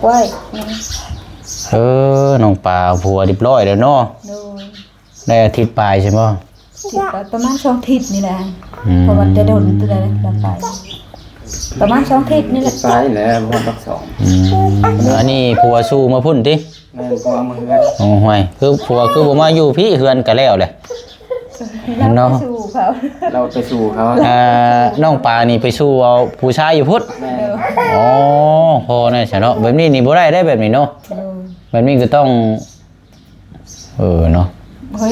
ไว้น้องปลาผัวเรียบร้อยแล้วเนาะได้อาทิตย์ปลายใช่มั้ยประมาณ2 อาทิตย์นี่แหละเพราะว่าจะโดนตัวใดแล้วไปประมาณ2 อาทิตย์นี่แหละไปแล้วบ่ต้องสองอันนี้ผัวสู้มาพุ่นติแม่ก็เอามาเฮือนโอ้ห่วยคือผัวคือบ่มาอยู่พี่เฮือนก็แล้วแหละเนาะสู้เขาเราไปสู่เขาน้องปลานี่ไปสู้เอาผู้ชายอยู่พุทธอ๋อพอนะใช่เนาะแบบนี้นี่บ่ได้แบบนี้เนาะแบบนี้ก็ต้องเนาะ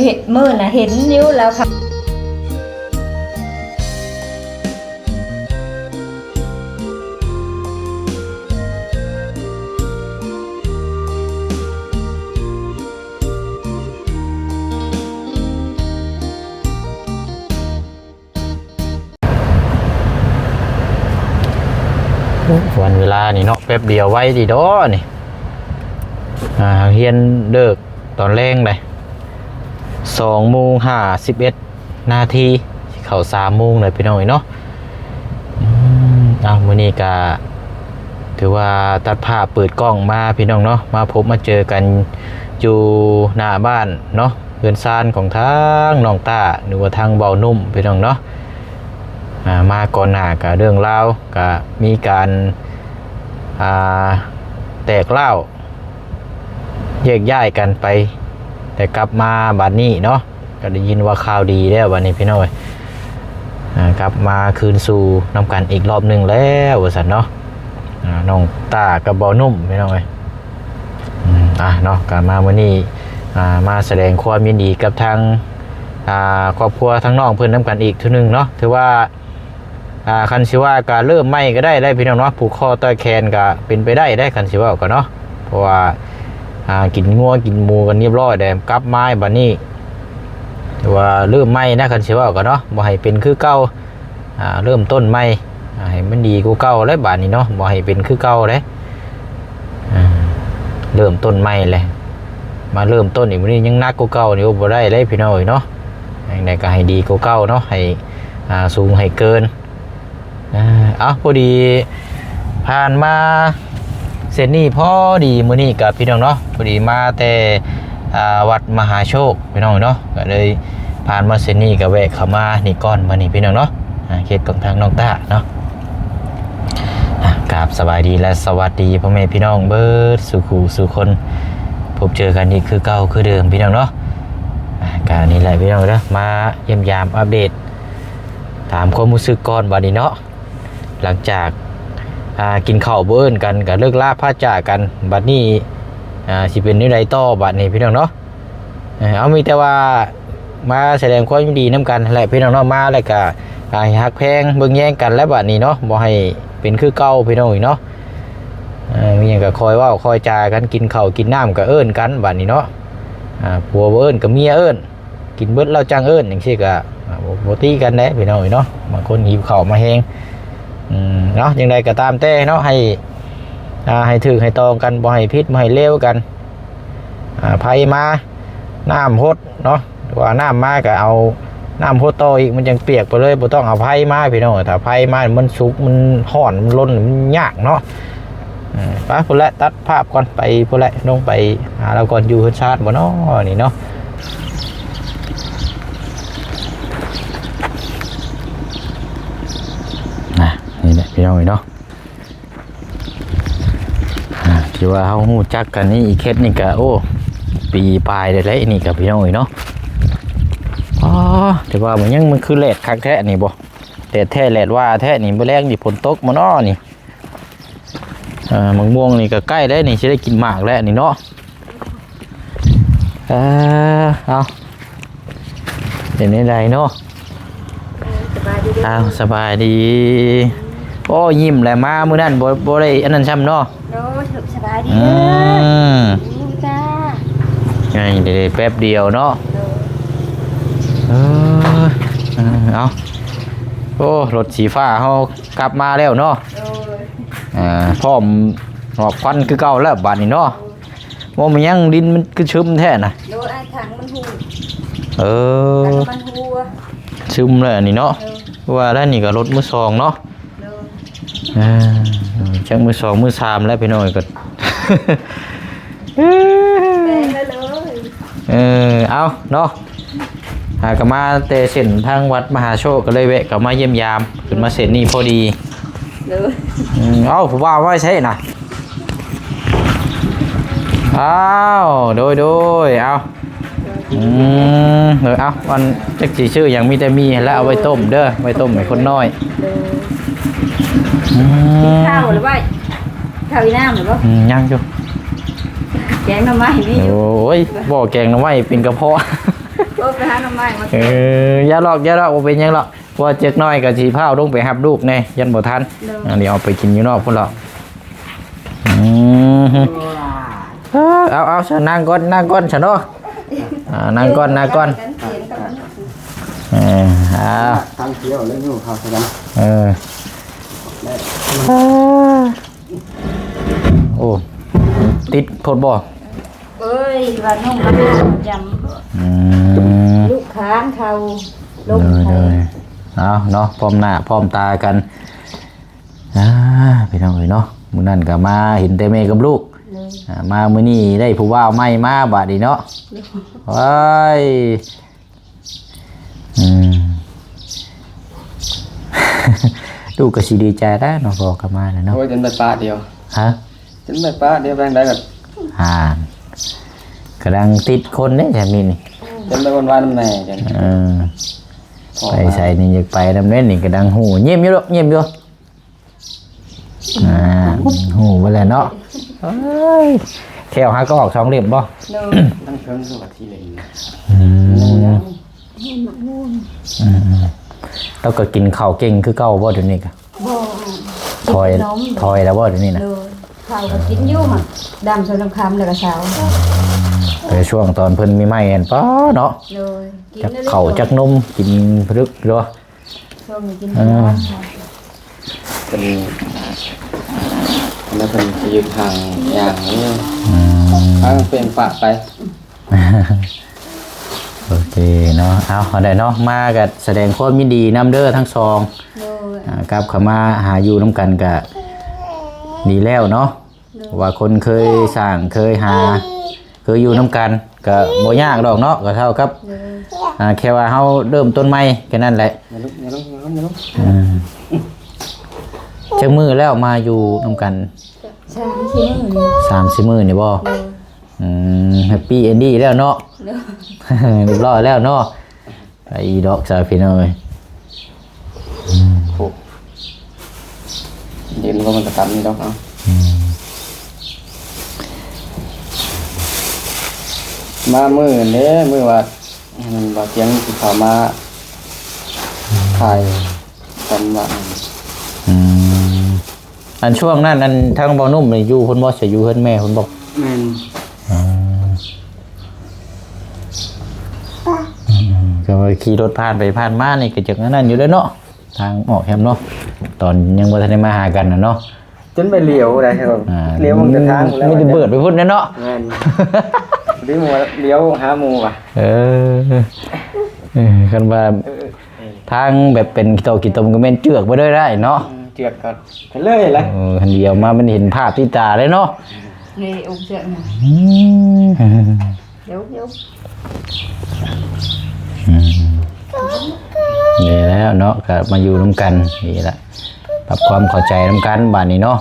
เห็นมื้อน่ะเห็นอยู่แล้วค่ะวันเวลานี่เนาะแป๊บเดียวไว้ดีดอนี่เฮียนเลิกตอนแรงเลย2:51 นาทีเข้า3 โมงเลยพี่น้อยเนาะมื้อนี้ก็ถือว่าตัดภาพเปิดกล้องมาพี่น้องเนาะมาพบมาเจอกันอยู่หน้าบ้านเนาะเรือนซานของทางน้องตาหรือว่าทางเบานุ่มพี่น้องเนาะมาก่อนหน้ากับเรื่องเล่าก็มีการแตกเล่าแยกย้ายกันไปแต่กลับมาบัดนี้เนาะก็ได้ยินว่าข่าวดีแล้ววันนี้พี่น้อยกลับมาคืนสู่น้ำกันอีกรอบหนึ่งแล้วว่าสันเนาะน้องตากับเบานุ่มพี่น้อยเนาะกลับมาวันนี้มาแสดงความยินดีกับทางครอบครัวทั้งน้องเพื่อนน้ำกันอีกทีนึงเนาะถือว่าคันสิว่าการเริ่มไม่ก็ได้พี่น้องเนาะผูกคอต่อยแขนก็เป็นไปได้คันสิว่าก็เนาะเพราะว่ากินงัวกินหมูกันเรียบร้อยแต่กลับไม้บัดนี้ถือว่าเริ่มไม่นะคันสิว่าก็เนาะบ่ให้เป็นคือเก่าเริ่มต้นไม่ให้มันดีกว่าเก่าแล้วบัดนี้เนาะบ่ให้เป็นคือเก่าเลยเริ่มต้นไม่เลยมาเริ่มต้นอีกวันนี้ยังนักกว่าเก่านี่บ่ได้เลยพี่น้องเนาะอย่างใดก็ให้ดีกว่าเก่าเนาะให้สูงให้เกินพอดีผ่านมาเสร็จนี่พอดีมื้อนี้กับพี่น้องเนาะพอดีมาแต่วัดมหาโชคพี่น้องเนาะก็เลยผ่านมาเสร็จนี่ก็แวะเข้ามานี่ก่อนมานี่พี่น้องเนาะเขตของทางน้องตาเนาะกราบสบายดีและสวัสดีพ่อแม่พี่น้องเบิดสู่คู่สู่คนพบเจอกันอีกคือเก่าคือเดิมพี่น้องเนาะการนี้แหละพี่น้องเนาะมาเยี่ยมยามอัปเดตถามความรู้สึกก่อนบัดนี้เนาะหลังจากกินข้าวเบิ้นกันกับเลิกลาพาจากกันบัดนี้สิเป็นนิรัยต่อบัดนี้พี่น้องเนาะเอามีแต่ว่ามาแสดงความยินดีน้ำกันแหละพี่น้องเนาะมาแล้วก็หักแพงเบิ่งแย่งกันแล้วบัดนี้เนาะบ่ให้เป็นคือเก่าพี่น้องอีกเนาะมีอย่างก็คอยว่าคอยจากันกินข้าวกินน้ำก็เอิ้นกันบัดนี้เนาะผัวเอิ้นกับเมียเอิ้นกินเบิดเราจังเอิ้นอย่างเช่นก็บ่ตีกันได้พี่น้องอีกเนาะบางคนหิวข้าวมาแฮงเนาะอย่างไรก็ตามแต่เนาะให้ถือให้ตองกันบ่ให้พิษบ่ให้เลวกันไผมาน้ำฮดเนาะว่าน้ำมาก็เอาน้ำฮดต่ออีกมันยังเปียกไปเลยบ่ต้องเอาไผมาพี่น้องถ้าไผมามันสุกมันห่อนมันล้นมันยากเนาะไปพุ่นละตัดภาพก่อนไปพุ่นละลงไปหาเราก่อนอยู่เฮือนชาติบ่เนาะนี่เนาะนี่แหละพี่น้องเนาะที่ว่าเขาหูจักกันนี่อีกเคสนี่ก็โอ้ปีปลายได้แล้วนี่กับพี่น้องเนาะแต่ว่ามันคือแหลดคักแท้นี่บ่แต่แท้แหลดว่าแท้นี่เมื่อแรกนี่ฝนตกมาเนาะนี่มะม่วงนี่ก็ใกล้ได้นี่จะได้กินหมากแล้วนี่เนาะเอาเห็นได้เนาะสบายดีโอ้ยิ้มแหละมามื้อนั้นบ่ได้อันนั้นซ้ำเนาะโอ้สบายดีจ้าไงเดี๋ยวแป๊บเดียวเนาะเอาโอ้รถสีฟ้าเขากลับมาแล้วเนาะพร้อมหอบควันคือเก่าแล้วบัดนี้เนาะว่ามันยังดินมันคือชุ่มแท้น่ะโดนไอ้ถังมันหูมันหูชุ่มเลยนี่เนาะว่าแล้วนี่ก็รถมือสองเนาะจังมือสองมือสามแล้วไปหน่อยก็ ได้เลย เอาเนาะก็มาเตะเส้นทางวัดมหาโชคก็เลยแวะก็มาเยี่ยมยามขึ้นมาเส้นนี้พอดี เลย เอาผมว่าไม่ใช่น่ะอ้าวโดยเอาเอาวันจักจีชื่ออย่างมีแต่มีแล้วเอาไว้ต้มเด้อไว้ต้มให้คนน้อย เลยข้าวหรือว่าข้าวอีน้ำหรือว่า ยังอยู่ แกงหน่อไม้นี่ โอ้ยบ่อแกงน้ำไม้เป็นกระเพาะ ก็ไปหาหน่อไม้มา อย่าหลอกบ่เป็นหยังหรอกว่าเจ๊กน้อยกับชีผ้าลงไปหับลูกแน่ยันบ่ทันอันนี้เอาไปกินอยู่นอกพุ่นหรอกเอาฉันนั่งก่อนฉันเนาะนั่งก่อนทางเที่ยวแล้วอยู่เขาซะกันโอ้ติดโทษบ่ เอ้ยว่าน้องมันจำลูกค้างเขาลงไทย เอาเนาะพร้อมหน้าพร้อมตากันพี่น้องเอ้ยเนาะมื้อนั้นก็มาเห็นแต่แม่กับลูกมามื้อนี้ได้ผู้ว่าใหม่มาบัดนี้เนาะว้ายลูกก็สิดีใจได้เนาะพอกลับมาแล้วเนาะโอ้ยจนไปป้าเดียวฮะจนไปป้าเดียวแบงได้แบบกำลังติดคนเนี่ยแถมนี้นี่จนไปวันๆแม่จังไปใส่นี่อยากไปนำเล่นนี่กระดังหูเงียบอยู่ลูกเงียบอยู่หูไปเลยเนาะแถวหาก็ออก2เล่มบ่ตั้งเชิงสวัสดีเลยแล้วก็กินข้าวเก่งคือเก่าบ่เดี๋ยวนี้ก็ถอยแล้วบ่เดี๋ยวนี้นะข้าวก็กินอยู่ค่ะดำชนคำแล้วก็เช้าแต่ช่วงตอนเพิ่นมีไม้แอนป้าเนาะจักเข่าจักนมกินพรึกเนาะช่วงนี้กินเป็นแล้วเป็นยืนทางอย่างนี้เป็นปากไปโอเคเนาะเอาได้เนาะมาก็แสดงความยินดีนำเด้อทั้งสองกับเข้ามาหาอยู่น้ำกันก็ดีแล้วเนาะว่าคนเคยสร้างเคยหาเคยอยู่น้ำกันก็บ่ยากดอกเนาะก็เท่ากับแค่ว่าเฮาเริ่มต้นใหม่แค่นั้นแหละจักมื้อแล้วมาอยู่น้ำกัน3-4 มื้อนี่บ่แฮปปี้เอนดี้แล้วเนาะเรียบร้อยแล้วเนาะไอ้ดอกซาฟินเอ้ยเดี๋ยวมันจะทำนี่ดอกเอามามือเนี่ยมือว่ามันว่าเสียงที่เขามาถ่ายกันว่าอันช่วงนั้นอันทางบ่นุ่มนี่อยู่เพิ่นบ่สิอยู่เพิ่นแม่เพิ่นบอกแม่นก็ขี่รถผ่านไปผ่านมานี่ก็จักนั้นอยู่แล้วเนาะทางออกแฮมเนาะตอนยังบ่ทันได้มาหากันน่ะเนาะจนไปเลี้ยวได้ครับเลี้ยวมันจะทางแล้วไม่ได้เบิดไปพุ่นเนาะแม่นเลี้ยวหาหมู่ว่ะคันว่าทางแบบเป็นกิโตมก็แม่นเจือกบ่ได้เนาะเจือกก็ไปเลยแหละคันเดียวมามันเห็นภาพที่ตาเลยเนาะนี่องค์เจือกน่ะเดี๋ยวนี่แล้วเนาะก็มาอยู่ร่วมกันนี่แหละปรับความเข้าใจร่วมกันบ้านนี้เนาะ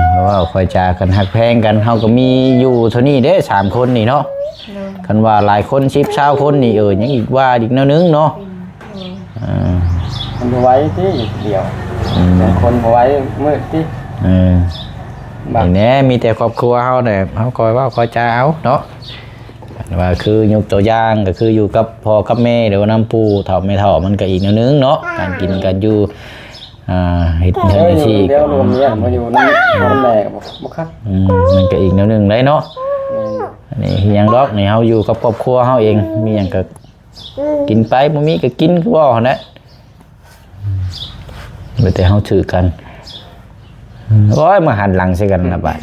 เพราะว่าคอยจากันหักแพงกันเฮาก็มีอยู่เท่านี้เด้3คนนี่เนาะคันว่าหลายคน10 20คนนี่ยังอีกว่าอีกแนวนึงเนาะมันไว้ที่เดียวบางคนไว้มืดที่นี่แน่มีแต่ครอบครัวเฮาเนี่ยเฮาคอยว่าคอยจาเอาเนาะว่าคือยกตัวอย่างก็คืออยู่กับพ่อกับแม่หรือว่าน้ำปูเฒ่าไม่เฒ่ามันก็อีกแนวนึงเนาะการกินกันอยู่เฮ็ดเฮ็ดที่เดี๋ยวรวมเนี่ยมาอยู่น้ำแม่บ่คักมันก็อีกแนวนึงได้เนาะนี่ยังดอกนี่เฮาอยู่กับครอบครัวเฮาเองมีหยังก็กินไปบ่มีก็กินคือว่าหั่นแหละแต่เฮาถือกันโอ้ยมาหันหลังใส่กันนะบัด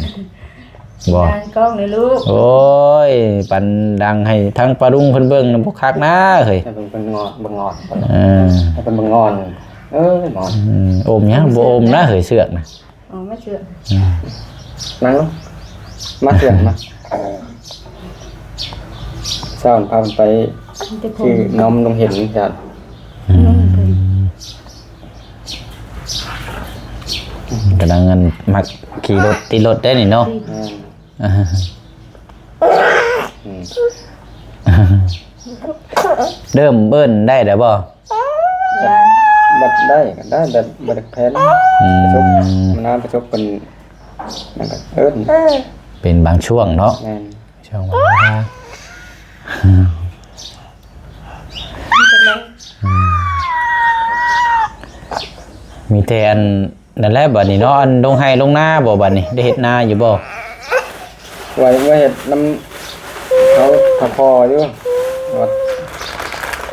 บ่กล้องเลยลูกโอ้ยปันดังให้ทั้งปลาดุงเพิ่นเบิ่งนำบ่คักนะเฮ้ยเป็นงอนบ่งอนเป็นบ่งอนงอนโอมยังบ่โอมนะเฮ้ยเสือกนะอ๋อไม่เสือกนั่งลง มาเถื่อนมาเช้าพาไปคือนมลงเห็นจัด กำลังเงินมักขี่รถตีรถได้นี่เนาะเริ่มเบิ้นได้แล้วบ่ บัดได้แต่บัดแพ้ประชบมันน้ำประชบเป็นนั่นก็เป็นบางช่วงเนาะช่วงเวลามีแต่อันนั่นแหละบัดนี้เนาะอันลงให้ลงหน้าบ่บัดนี้ได้เฮ็ดนาอยู่บ่ไว้เฮ็ดน้ำเขาถักคออยู่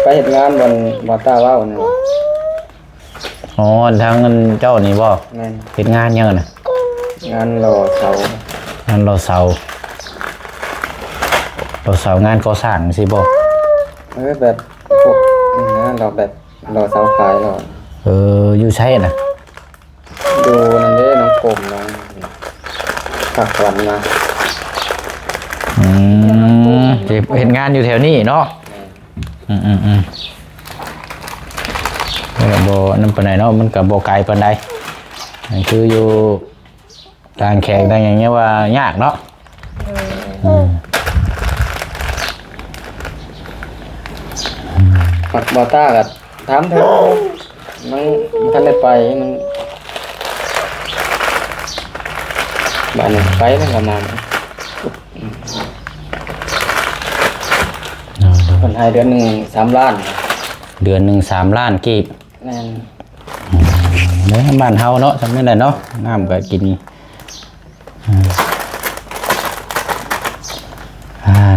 ไปเฮ็ดงานบ่ตาว่าวนี่อ๋อทางเจ้านี่บ่เฮ็ดงานยังน่ะงานรอเสางานก่อสร้างสิบ่แบบพวกงานเราแบบรอเสาไฟรออยู่ใช่น่ะดูนั่นเด้น้องกลมน้องผักหวานมาเห็นงานอยู่แถวนี้เนาะโบนั่นปานใดเนาะมันกับโบไกลปานใดคืออยู่ทางแขกทางอย่างเงี้ยว่ายากเนาะผักบอต้ากับถามเถอะมันทันได้ไปมันบ้านนี้ไปมันประมาณคนไทยเดือนหนึ่ง3 ล้านเดือนหนึ่ง3 ล้านกีบเนี่ยบ้านเฮาเนาะทำไม่ได้เนาะน้ำก็กิน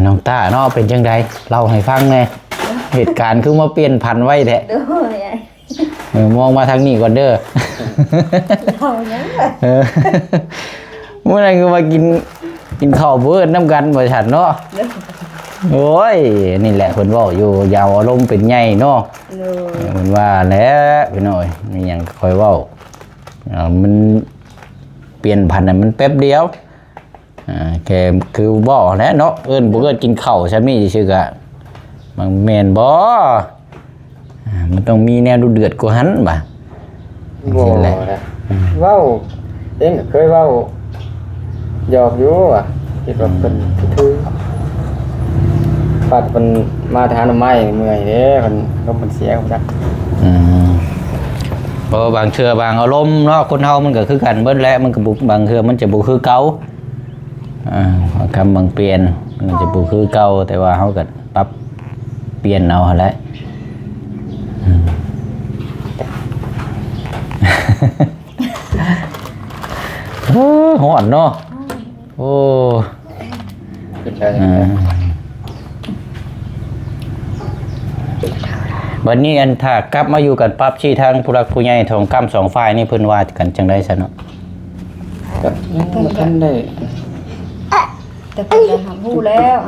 น้องต้าเนาะเป็นจังไดเล่าให้ฟังแน่เหตุการณ์คือมาเปลี่ยนพันไว้แท้มองมาทางนี้ก่อนเด้อเราเนี่ยเมื่อไหร่คือมากินข้าวเบิดน้ำกันบ่ฉันเนาะโอ้ยนี่แหละเพิ่นเว้าอยู่ยาวอารมณ์เป็นใหญ่เนาะเพิ่นว่าแล้วพี่น้อยมีหยังค่อยเว้ามันเปลี่ยนพันธุ์มันแป๊บเดียวแค่คือบ่แล้วเนาะบ่เอิ้นกินข้าวซั่นนี่ซื่อกะมันแม่นบ่มันต้องมีแนวดุเดือดกว่าหันบ่นี่แหละเว้าเองเคยเว้าหยอกอยู่คิดว่าเป็นคือปัดมันมาทานไม้เมื่อยเด้มันลมมันเสียของจักเพราะบางเทื่อบางอารมณ์เนาะคนเฮามันก็คือกันเบิดแหละมันก็บางเทื่อมันจะบ่คือเก่าคำบางเปลี่ยนมันจะบ่คือเก่าแต่ว่าเฮาก็ปรับเปลี่ยนเอาหั่นแหละฮ้อนเนาะโอ้วันนี้อันถ้ากลับมาอยู่กันปั๊บที่ทางผู้รักผู้ใหญ่ทองคำ2ฝ่ายนี่เพิ่นว่ากันจังได๋ซะเนาะมันทันได้แต่เพิ่นก็หาฮู้แล้ว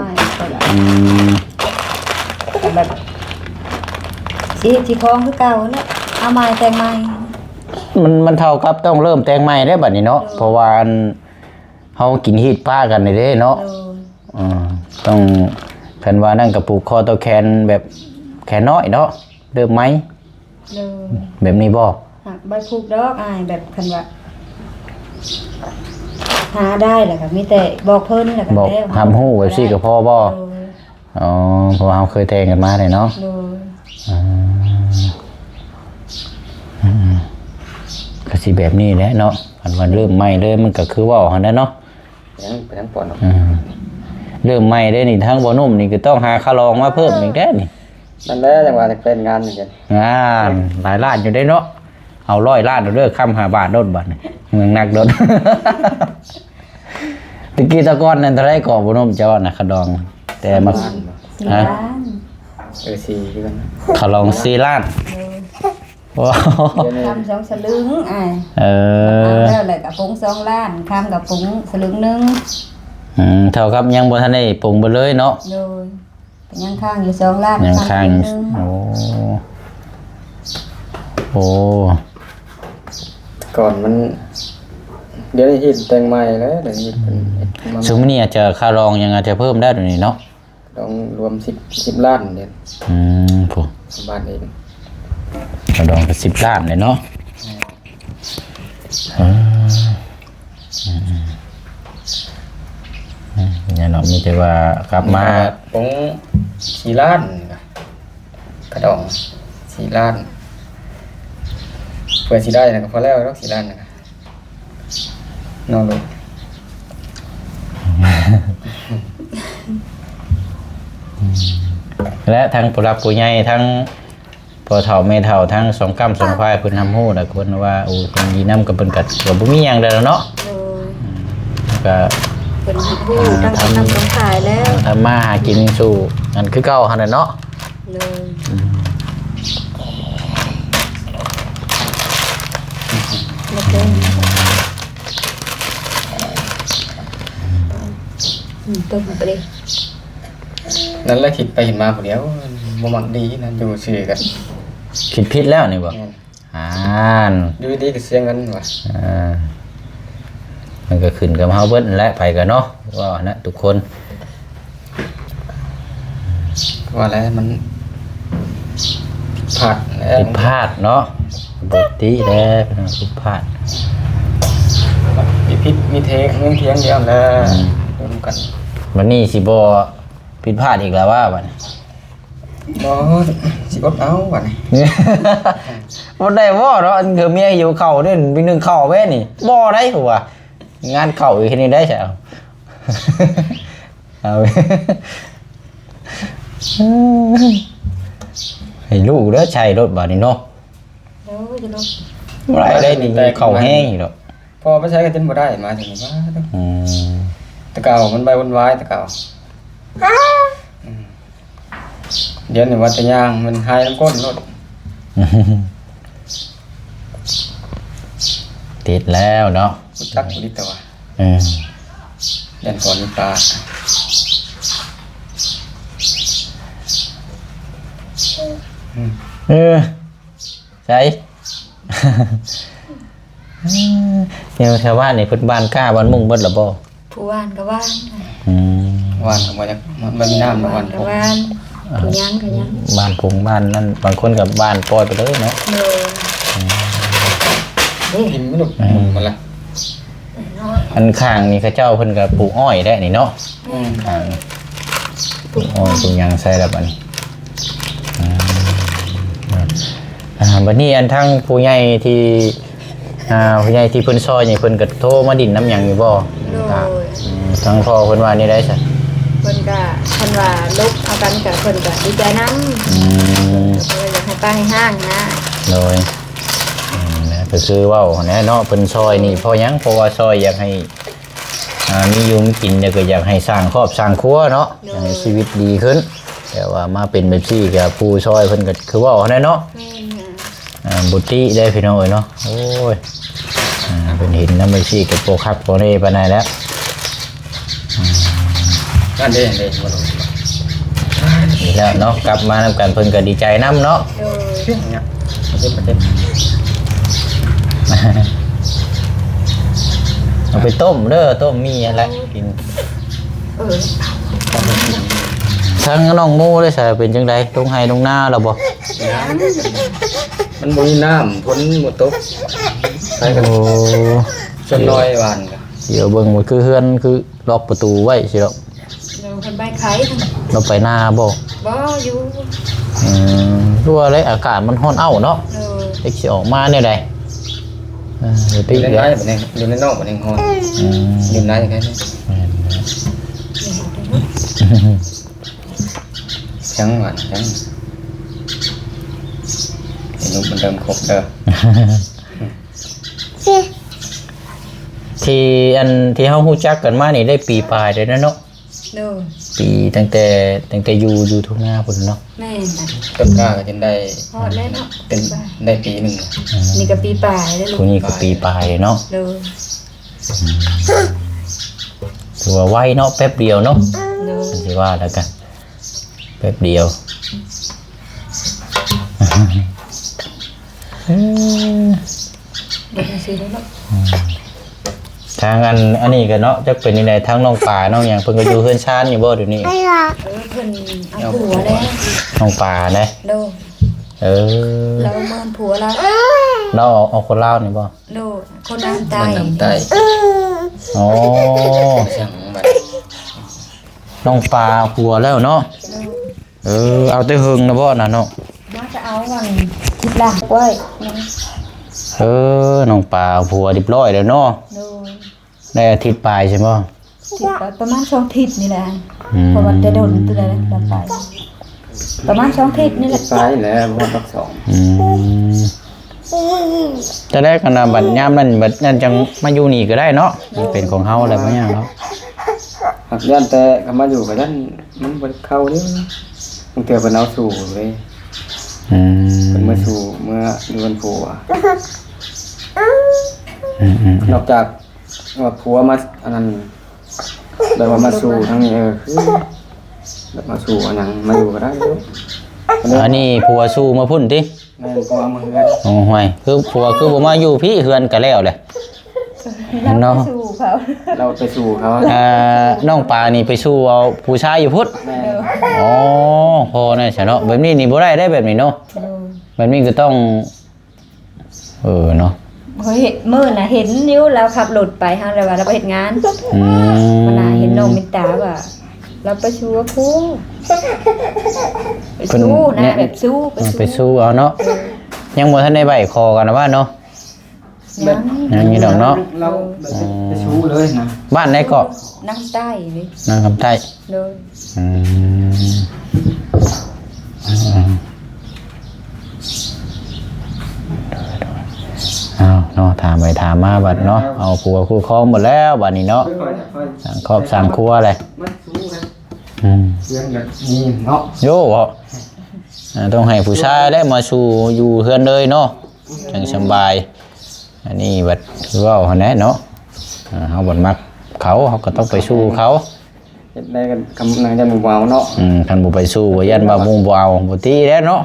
แบบสิคองคือเก่าแล้วเอาใหม่แต่งใหม่มันเท่ากับต้องเริ่มแต่งใหม่ได้บัดนี้เนาะเพราะว่าเฮากินฮีดผ้ากันนี่เด้เนาะต้องคันว่านั่นก็ปลูกคอตัวแขนแบบแขนน้อยเนาะเริ่มไหมแบบนี้บ่ใบผูกดอกแบบคันว่าหาได้แหละค่ะมีแต่บอกเพิ่นแหละค่ะบอกทำฮู้แบบซี่ก็พอบ่อ๋อเพราะเฮาเคยแต่งกันมาเลยเนาะก็สิแบบนี้แหละเนาะวันเริ่มใหม่เลยมันก็คือว่าหั่นเนาะไปทั้งปอนเริ่มใหม่ได้นี่ทางบ่นุ่มนี่ก็ต้องหาค่ารองมาเพิ่มอีกแท้นี่นั่นแหละจังว่าจะเป็นงานเหมือนกันงานหลายล้านอยู่ได้เนาะเอา100 ล้านเด้อค่ำ5 บาทโดดบัดนี่เมืองนักโดดตะกี้ตะก้อนนั่นเท่าไรก็บ่นุ่มเจ้าน่ะคดองแต่มาฮะ4คือกันคารอง4 ล้านว้าวคำ2 สลึงแล้วเลยกับปุ้ง2 ล้านคำกับปุ้งสลึงนึงเท่ากับยังบ่ทันได้ปรุงไปเลยเนาะโดยยังค้างอยู่2 ล้านยังค้างโอ้ก่อนมัน เดี๋ยวนี้ที่แต่งใหม่แล้วเดี๋ยวนี้เป็นมา ซึ่งมื้อนี้อาจจะค่ารองยังอาจจะเพิ่มได้ตรงนี้เนาะ ต้องรวม10ล้านเนี่ย ผู้ บ้านเอง ค่ารองก็10 ล้านเลยเนาะเนี่ยเนาะมีแต่ว่ากลับมา ปง4ล้านกระดอง4ล้านเพื่อสิได้นะก็พอแล้วเนาะ4ล้านนะนอนลง และทั้งผู้รักผู้ใหญ่ทั้งพ่อเฒ่าแม่เฒ่าทั้งสองกำสองฝ่ายเพิ่นทำฮู้น่ะเพิ่นว่าโอ้เพิ่นดีนำกับเพิ่นก็บ่มีหยังแล้วเนาะ โดย ก็ เป็นผู้ตั้งใจทำสงขายแล้ว ทำมาหากินสู่อันคือเก่าหั่นน่ะเนาะ เลยแล้วก็ต้มไปเลย นั่นแหละคิดไปเห็นมาผู้เดียวบ่มักดีนะอยู่ซื่อกัน คิดผิดแล้วนี่บ่น อยู่ดีก็เสียเงินว่ะ มันก็ขึ้นกับเฮาเบิดนั่นแหละไปกันเนาะว่านะทุกคน ว่าแล้วมันผาดแล้ว ผิดพลาดเนาะปกติแล้วผิดพลาด มีพิษมีเทคเรื่องเทียงเดียวแล้วรวมกัน วันนี้สิบ่ผิดพลาดอีกแล้วว่าบัดนี้ บ่สิอดเอาว่ะนี่ บ่ได้บ่เนาะอันคือเมียอยู่เข้าเด้นไปนึ่งข้าวแว่นี่บ่ได้หัวงานเข้าอีกนี่ได้ใช่เอา เอา ให้ลูกเด้อใช้รถบัดนี้เนาะ โอ้ยจะลง บ่ได้ได้นี่เข้าแห้งอีกดอก พอไปใช้กันจนบ่ได้มาถึงว่า อืม แต่เก่ามันใบวนวายแต่เก่าเดี๋ยวนี่ว่าแต่ย่างมันหายน้ำก้นรถ ติดแล้วเนาะ จักบ่ดีแต่ว่า อืม เดือนก่อนนี่ปลา ใช่ เดี๋ยวชาวบ้านนี่เพิ่นบ้านกล้าบ้านมุ่งเบิดละบ่ ผู้ว่านก็ว่าน อืม หวานก็บ่อยากมันมีน้ำ ผู้ นะหวาน ก็ว่านผู้ยังก็ยัง บ้านพุงบ้านนั่นบางคนกับบ้านปล่อยไปเลยเนาะ เลย กินไม่หนุกมันละ อันข้างนี่เขาเจ้าเพิ่นก็ปลูกอ้อยได้นี่เนาะข้างปลูกอ้อยปลูกหยังใส่แล้วบัดนี้บัดนี้อันทั้งผู้ใหญ่ที่ผู้ใหญ่ที่เพิ่นซอยนี่เพิ่นก็โทรมาดินน้ำหยังอยู่บ่ โดย ทั้งพ่อเพิ่นว่านี่ได้ซะ เพิ่นก็คันว่าลบเอากันกับเพิ่นก็ดีใจนำเลยอยากให้ป้าให้ห้างนะ โดยนะก็คือเว้าแน่เนาะเพิ่นซอยนี่เพราะหยังเพราะว่าซอยอยากให้มีอยู่มีกินแล้วก็อยากให้สร้างครอบสร้างครัวเนาะอยากให้ชีวิตดีขึ้นแต่ว่ามาเป็นแบบซี่กับผู้ซอยเพิ่นก็คือเว้าแน่เนาะบุตรีได้พี่น้องเอ้ยเนาะโอ้ยเป็นเห็นน้ำแบบซี่กับโปคักโปเน่ปานใดแล้ว นั่นเด้เด้บ่รู้ นี่แล้วเนาะกลับมานำกันเพิ่นก็ดีใจนํเนาะ โดย เชื่อเนี่ยประเทศ เอาไปต้มเด้อต้มมีอะไรกิน เออ ทั้งน้องงูได้ใส่เป็นจังไดตรงไห้ตรงหน้าเราบ่ มันบ่มีน้ำพ้นหมดตกไปกัน โอ้ จนน้อยหวานก็ เดี๋ยวเบิ่งว่าคือเฮือนคือล็อกประตูไว้สิเนาะ เดี๋ยวเพิ่นไปไข่ เราไปหน้าบ่ บ่อยู่ รู้ว่าเลยอากาศมันร้อนเอ้าเนาะ เออ เด็กสิออกมาแนวใดเดี๋ยว อ ติ ยู่ใน เดี๋ยว น้อยบ่นี่อยู่ในนอกบ่นี่ฮ้อนอยู่ในจังได๋จังหวานจังไอ้ลูกมันเดิมครบเด้อ ที่อันที่เฮาฮู้จักกันมานี่ได้ปีปลายเลยนะเนาะ โดย ปีตั้งแต่อยู่ทุ่งนาพุ่นเนาะ แม่น่ะ ต้นกล้าก็จนได้ ฮอดแล้วเนาะ เป็นได้ปีหนึง นี่ก็ปีป่ายแล้วลู ผู้ ก นี้ก็ปีปลายเนาะ โดย ถือว่าไวเนาะแป๊บเดียวเนาะ โดย สิว่าแล้วกันแป๊บเดียว บ่ได้ซื้อแล้วเนาะ ทางอันนี้ก็เนาะจักเป็นยังไงทางน้องป่าน้องหยังเพิ่นก็อยู่เฮือนชานอยู่บ่เดี๋ยวนี้ เพิ่นเอาผัวได้ น้องป่าเด้ โด เออ เราเมินผัวเรา เราเอาคนลาวนี่บ่ โดคนน้ำใต้ มันน้ำใต้ อ๋อ ช่างมัน น้องป่าผัวแล้วเนาะเออเอาแต่หึงนะบ่น่ะเนาะ น่าจะเอาวันคิดหลักไว้ เออน้องป่าผัวเรียบร้อยแล้วเนาะ โด ได้อาทิตย์ปลายใช่บ่ ทิศประมาณ2 ทิศนี่แหละ อืม เพราะว่าจะโดนตัวใดดับไปประมาณ2 ทิศนี่แหละ ซ้ายแล้วว่าตักสอง อืมจะได้กันนะบัดยามนั้นบัดนั้นจังมาอยู่นี่ก็ได้เนาะมันเป็นของเฮาอะไรบ่หยังเนาะ หักย่านแต่ก็มาอยู่กับย่านมันบ่เข้าเด้มันเกี่ยวกับเอาสู่เลย อืม เป็นเมื่อสู่เมื่ออยู่บนผัว อืม นอกจากว่าผัวมาอันนั้นแบบว่ามาสู่ทั้งนี้คือแบบมาสู่อันนั้นมาอยู่ก็ได้ด้วย อันนี้ผัวสู้มาพุ่นติ แม่นก็เอามาเฮือน โอ้ห่วยคือผัวคือบ่มาอยู่พี่เฮือนก็แล้วแหละ เราไปสู่เขา เราไปสู่เขา น้องปลานี่ไปสู้เอาผู้ชายอยู่พุทธ แม่ อ๋อพอนะใช่เนาะแบบนี้นี่บ่ได้แบบนี้เนาะแบบนี้ก็ต้องเนาะ เฮ้ยมื้อน่ะเห็นอยู่เราขับรถไปเฮาเลยว่าเราไปเฮ็ดงาน อืม มันน่ะเห็นน้องมิตาว่าเราไปสู้กับผู้ไปสู้นะแบบสู้ ไปสู้เอาเนาะยังบ่ทันได้ใบคอกันนะว่าเนาะ ยัง ยังมีดอกเนาะ เราไปสู้เลยนะ บ้านไหนเกาะ นั่งใต้นี่ นางคำใต้ เลย อืมเอาเนาะถามไปถามมาบัดเนาะเอาผัวคู่ครองหมดแล้วบัดนี้เนาะสั่งครอบสั่งครัวอะไร มันสู้กัน อืม เรื่องแบบนี้เนาะ โย่บ่ต้องให้ผู้ชายได้มาสู่อยู่เฮือนเลยเนาะจังสบายอันนี้บัดคือว่าหั่นแหละเนาะเฮาบ่มักเขาก็ต้องไปสู้เขา เฮ็ดได้กันกำลังจะมือเบาเนาะ คันบ่ไปสู้บ่ยันว่ามุงบ่เอาบ่ตีแล้วเนาะ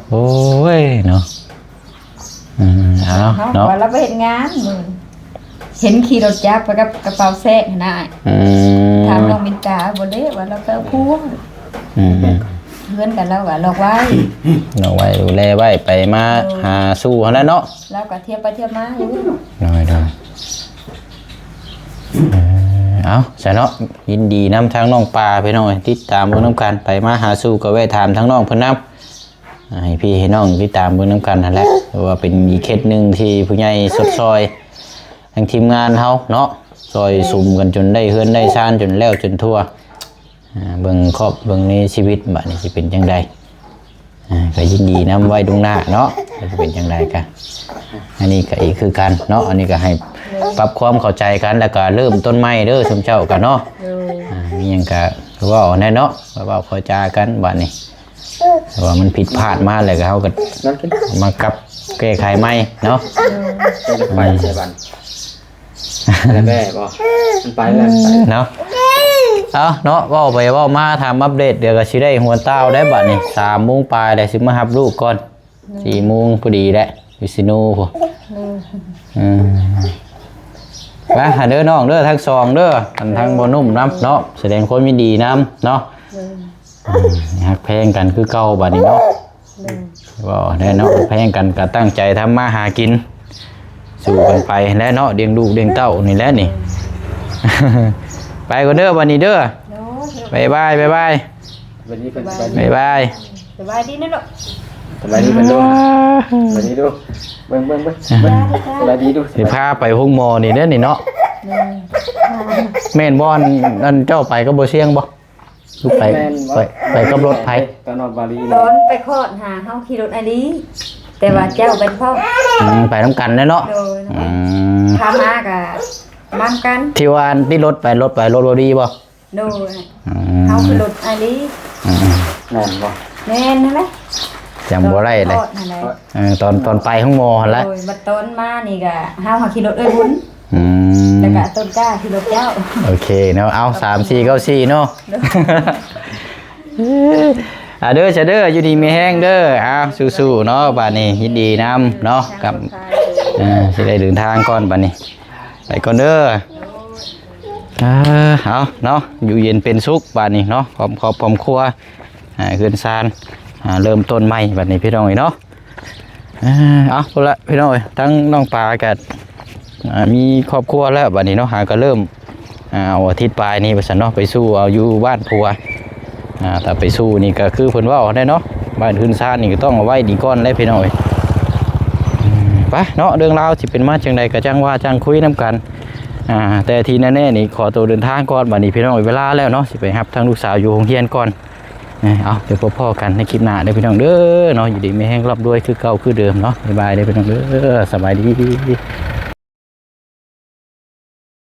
โอ้ยเนาะเอาเนาะ ว่าเราไปเฮ็ดงานมื้อเห็นขี่รถจักรไปกับกระเป๋าแซกน่ะถามน้องมิตาบ่ได้ว่าเราไปเอาพวงเพื่อนกันแล้วว่าลอกไว้ เอาไว้ดูแลไว้ไปมาหาสู้เท่านั้นเนาะ แล้วก็เที่ยวไปเที่ยวมาอยู่ ได้เอาใช่เนาะยินดีนำทางน้องปลาไปหน่อยติดตามเบิ่งน้ำกันไปมาหาสู้ก็แวะถามทั้งน้องเพิ่นนำให้พี่ให้น้องติดตามเบิ่งน้ำกันนั่นแหละเพราะว่าเป็นอีกเคสหนึ่งที่ผู้ใหญ่สดซอยทางทีมงานเฮาเนาะซอยสุ่มกันจนได้เฮือนได้ซ่านจนแล้วจนทั่วเบิ่งครอบเบิ่งในชีวิตบัดนี้สิเป็นจังไดก็ยินดีนำไว้ดวงหน้าเนาะจะเป็นจังไดกันอันนี้ก็อีกคือกันเนาะอันนี้ก็ให้ปรับความเข้าใจกันแล้วก็เริ่มต้นใหม่เด้อสมเจ้ากันเนาะมีหยังก็เว้าแน่เนาะว่าพอจากันบัดนี้แต่ว่ามันผิดพลาดมาแล้วก็เฮาก็ นั่นกิน มากับแก้ไขใหม่เนาะ จะไปใช่บันแล้วแม่บ่มันไปแล้วไป เนาะเอาเนาะเว้าไปเว้ามาถามอัปเดตเดี๋ยวก็สิได้หัวเต้าได้บัดนี้ 3:00 นปลายแล้วสิมารับลูกก่อน 4:00 นพอดีแหละวิษณุพุ่นไปหาเด้อน้องเด้อทั้งสองเด้อทั้งบ่นุ่มน้ำเนาะแสดงความยินดีน้ำเนาะฮักแพงกันคือเก่าบัดนี้เนาะว่าแน่เนาะแพงกันก็ตั้งใจทำมาหากินสู่กันไปและเนาะเลี้ยงลูกเลี้ยงเต้านี่แหละนี่ ไปก่อนเด้อบัดนี้เด้อบ๊ายบายบ๊ายบาย วันนี้เป็น บ๊ายบาย สบายดีนะลูก สบายดีเป็นดูสบายดีดูเบิ่งสบายดีดู สิพาไปห้องหมอนี่เด้อนี่เนาะแม่นบ่นั่นเจ้าไปก็บ่เสี่ยงบ่ลูกไปกับรถไผ ตอนนอนบาลี ตอนไปคลอดหาเฮาขี่รถอันนี้แต่ว่าเจ้าเป็นพ่อ ไปน้ำกันเนาะ โดยพามากะมันกัน ที่ว่าที่รถรถบ่ดีบ่ โดยเฮาคือรถอันนี้ แม่นบ่ แม่นนั่นแหละ จำบ่ได้เลย นั่นแหละ ตอนไปห้องหมอหั่นแหละ โดยบัดต้นมานี่ก็เฮาหาขี่รถเอ้ยบุญ อืม แล้วก็ต้นกล้าขี่รถเจ้า โอเคเนาะเอา3 4 9 4เนาะเด้อจะเด้ออยู่ดีมีแห้งเด้อเอาสู้ๆเนาะบัดนี้ยินดีนำเนาะกับ สิได้เดินทางก่อนบัดนี้ไปก่อนเด้อเอาเนาะอยู่เย็นเป็นสุขบัดนี้เนาะพร้อมครอบพร้อมครัวเฮือนซานเริ่มต้นใหม่บัดนี้พี่น้องเนาะเอาพุ่นละพี่น้องทั้งน้องปลากับมีครอบครัวแล้วบัดนี้เนาะก็เริ่มเอาอาทิตย์ปลายนี้ไปสันเนาะไปสู้เอาอยู่บ้านผัวแต่ไปสู้นี่ก็คือเพิ่นว่าได้เนาะบ้านขึ้นซ่านนี่ก็ต้องเอาไว้ดีก้อนได้พี่น้องไปเนาะเรื่องราวสิเป็นมาจังใดก็จังว่าจังคุยน้ำกันแต่ทีแน่ๆนี่ขอตัวเดินทางก่อนบัดนี้พี่น้องเวลาแล้วเนาะสิไปรับทางลูกสาวอยู่โรงเรียนก่อนเอาเดี๋ยวพ่อๆกันในคลิปหน้าได้พี่น้องเด้อเนาะอยู่ดีไม่แห้งรับด้วยคือเก่าคือเดิมเนาะบ๊ายบายได้พี่น้องเด้อสบายดี